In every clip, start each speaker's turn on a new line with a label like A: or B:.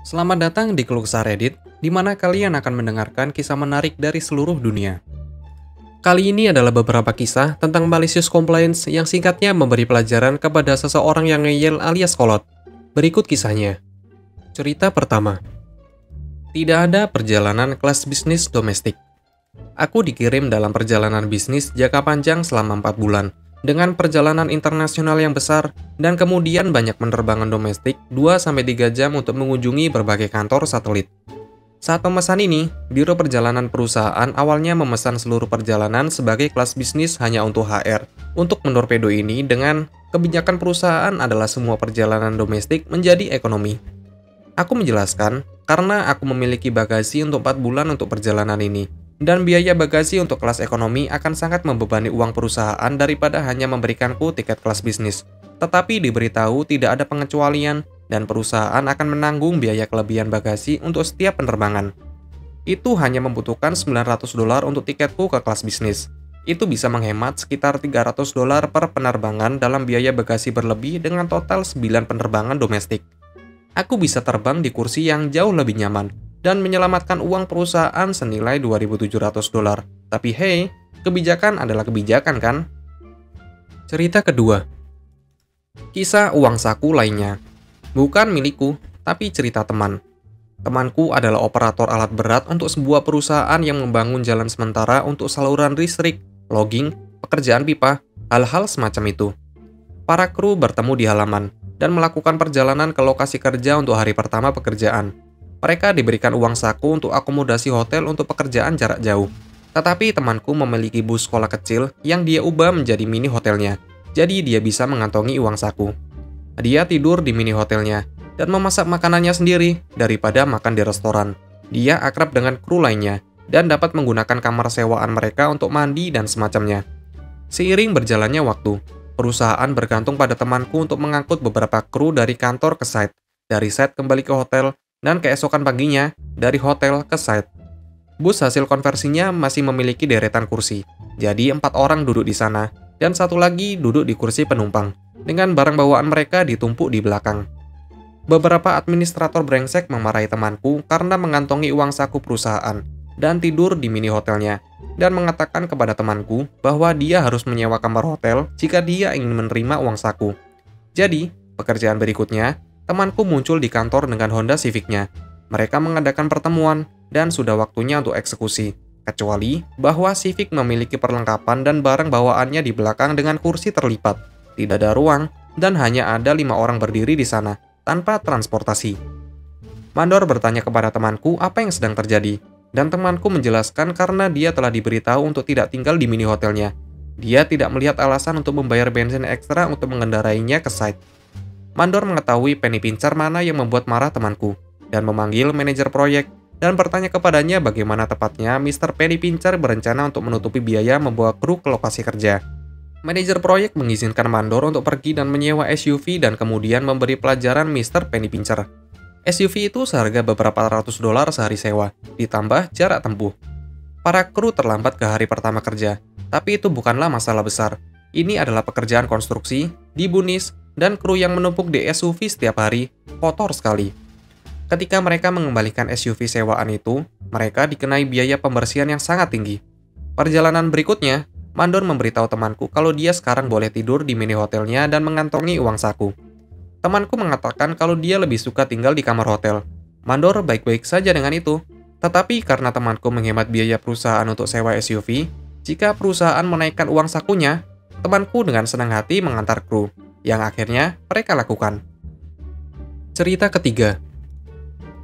A: Selamat datang di Keluh Kesah Reddit, di mana kalian akan mendengarkan kisah menarik dari seluruh dunia. Kali ini adalah beberapa kisah tentang malicious compliance yang singkatnya memberi pelajaran kepada seseorang yang ngeyel alias kolot. Berikut kisahnya. Cerita pertama. Tidak ada perjalanan kelas bisnis domestik. Aku dikirim dalam perjalanan bisnis jangka panjang selama 4 bulan, dengan perjalanan internasional yang besar, dan kemudian banyak penerbangan domestik 2-3 jam untuk mengunjungi berbagai kantor satelit. Saat memesan ini, Biro Perjalanan perusahaan awalnya memesan seluruh perjalanan sebagai kelas bisnis hanya untuk HR. Untuk mentorpedo ini dengan kebijakan perusahaan adalah semua perjalanan domestik menjadi ekonomi. Aku menjelaskan, karena aku memiliki bagasi untuk 4 bulan untuk perjalanan ini, dan biaya bagasi untuk kelas ekonomi akan sangat membebani uang perusahaan daripada hanya memberikanku tiket kelas bisnis. Tetapi diberitahu tidak ada pengecualian, dan perusahaan akan menanggung biaya kelebihan bagasi untuk setiap penerbangan. Itu hanya membutuhkan $900 untuk tiketku ke kelas bisnis. Itu bisa menghemat sekitar $300 per penerbangan dalam biaya bagasi berlebih dengan total 9 penerbangan domestik. Aku bisa terbang di kursi yang jauh lebih nyaman, dan menyelamatkan uang perusahaan senilai $2.700. Tapi hey, kebijakan adalah kebijakan kan? Cerita kedua. Kisah uang saku lainnya. Bukan milikku, tapi cerita teman. Temanku adalah operator alat berat untuk sebuah perusahaan yang membangun jalan sementara untuk saluran listrik, logging, pekerjaan pipa, hal-hal semacam itu. Para kru bertemu di halaman, dan melakukan perjalanan ke lokasi kerja untuk hari pertama pekerjaan. Mereka diberikan uang saku untuk akomodasi hotel untuk pekerjaan jarak jauh. Tetapi temanku memiliki bus sekolah kecil yang dia ubah menjadi mini hotelnya, jadi dia bisa mengantongi uang saku. Dia tidur di mini hotelnya, dan memasak makanannya sendiri daripada makan di restoran. Dia akrab dengan kru lainnya, dan dapat menggunakan kamar sewaan mereka untuk mandi dan semacamnya. Seiring berjalannya waktu, perusahaan bergantung pada temanku untuk mengangkut beberapa kru dari kantor ke site, dari site kembali ke hotel, dan keesokan paginya, dari hotel ke site. Bus hasil konversinya masih memiliki deretan kursi, jadi 4 orang duduk di sana, dan 1 lagi duduk di kursi penumpang, dengan barang bawaan mereka ditumpuk di belakang. Beberapa administrator brengsek memarahi temanku karena mengantongi uang saku perusahaan, dan tidur di mini hotelnya, dan mengatakan kepada temanku bahwa dia harus menyewa kamar hotel jika dia ingin menerima uang saku. Jadi, pekerjaan berikutnya, temanku muncul di kantor dengan Honda Civic-nya. Mereka mengadakan pertemuan, dan sudah waktunya untuk eksekusi. Kecuali bahwa Civic memiliki perlengkapan dan barang bawaannya di belakang dengan kursi terlipat. Tidak ada ruang, dan hanya ada 5 orang berdiri di sana, tanpa transportasi. Mandor bertanya kepada temanku apa yang sedang terjadi, dan temanku menjelaskan karena dia telah diberitahu untuk tidak tinggal di mini hotelnya. Dia tidak melihat alasan untuk membayar bensin ekstra untuk mengendarainya ke site. Mandor mengetahui penny pincher mana yang membuat marah temanku, dan memanggil manajer proyek, dan bertanya kepadanya bagaimana tepatnya Mr. Penny Pincher berencana untuk menutupi biaya membawa kru ke lokasi kerja. Manajer proyek mengizinkan Mandor untuk pergi dan menyewa SUV dan kemudian memberi pelajaran Mr. Penny Pincher. SUV itu seharga beberapa ratus dolar sehari sewa, ditambah jarak tempuh. Para kru terlambat ke hari pertama kerja, tapi itu bukanlah masalah besar. Ini adalah pekerjaan konstruksi, dibunis, dan kru yang menumpuk di SUV setiap hari, kotor sekali. Ketika mereka mengembalikan SUV sewaan itu, mereka dikenai biaya pembersihan yang sangat tinggi. Perjalanan berikutnya, Mandor memberitahu temanku kalau dia sekarang boleh tidur di mini hotelnya dan mengantongi uang saku. Temanku mengatakan kalau dia lebih suka tinggal di kamar hotel. Mandor baik-baik saja dengan itu. Tetapi karena temanku menghemat biaya perusahaan untuk sewa SUV, jika perusahaan menaikkan uang sakunya, temanku dengan senang hati mengantar kru, yang akhirnya mereka lakukan. Cerita ketiga.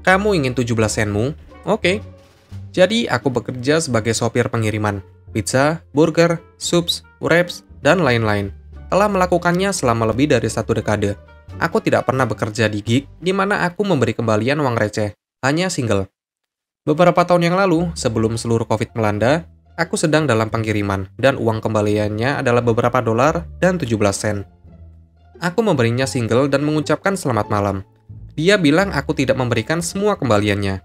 A: Kamu ingin 17 senmu? Oke. Jadi aku bekerja sebagai sopir pengiriman. Pizza, burger, sups, wraps, dan lain-lain. Telah melakukannya selama lebih dari 1 dekade. Aku tidak pernah bekerja di gig di mana aku memberi kembalian uang receh, hanya single. Beberapa tahun yang lalu, sebelum seluruh COVID melanda, aku sedang dalam pengiriman, dan uang kembaliannya adalah beberapa dolar dan 17 sen. Aku memberinya single dan mengucapkan selamat malam. Dia bilang aku tidak memberikan semua kembaliannya.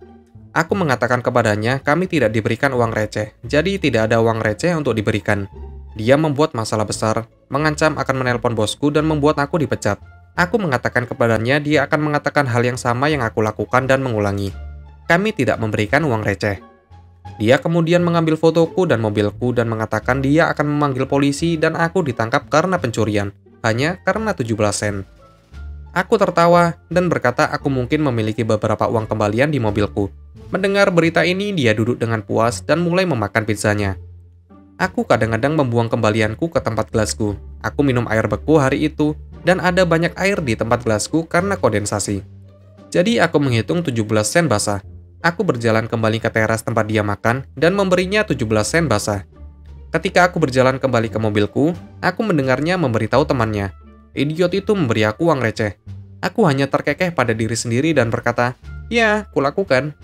A: Aku mengatakan kepadanya kami tidak diberikan uang receh, jadi tidak ada uang receh untuk diberikan. Dia membuat masalah besar, mengancam akan menelpon bosku dan membuat aku dipecat. Aku mengatakan kepadanya dia akan mengatakan hal yang sama yang aku lakukan dan mengulangi. Kami tidak memberikan uang receh. Dia kemudian mengambil fotoku dan mobilku dan mengatakan dia akan memanggil polisi dan aku ditangkap karena pencurian, hanya karena 17 sen. Aku tertawa dan berkata aku mungkin memiliki beberapa uang kembalian di mobilku. Mendengar berita ini, dia duduk dengan puas dan mulai memakan pizzanya. Aku kadang-kadang membuang kembalianku ke tempat gelasku. Aku minum air beku hari itu, dan ada banyak air di tempat gelasku karena kondensasi. Jadi aku menghitung 17 sen basah. Aku berjalan kembali ke teras tempat dia makan, dan memberinya 17 sen basah. Ketika aku berjalan kembali ke mobilku, aku mendengarnya memberitahu temannya. Idiot itu memberi aku uang receh. Aku hanya terkekeh pada diri sendiri dan berkata, "Ya, kulakukan."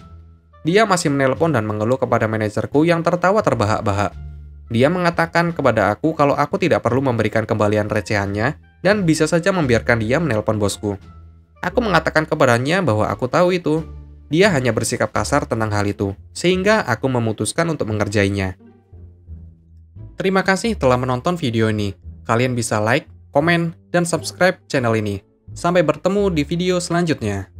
A: Dia masih menelpon dan mengeluh kepada manajerku yang tertawa terbahak-bahak. Dia mengatakan kepada aku kalau aku tidak perlu memberikan kembalian recehannya dan bisa saja membiarkan dia menelpon bosku. Aku mengatakan kepadanya bahwa aku tahu itu. Dia hanya bersikap kasar tentang hal itu, sehingga aku memutuskan untuk mengerjainya. Terima kasih telah menonton video ini. Kalian bisa like, komen, dan subscribe channel ini. Sampai bertemu di video selanjutnya.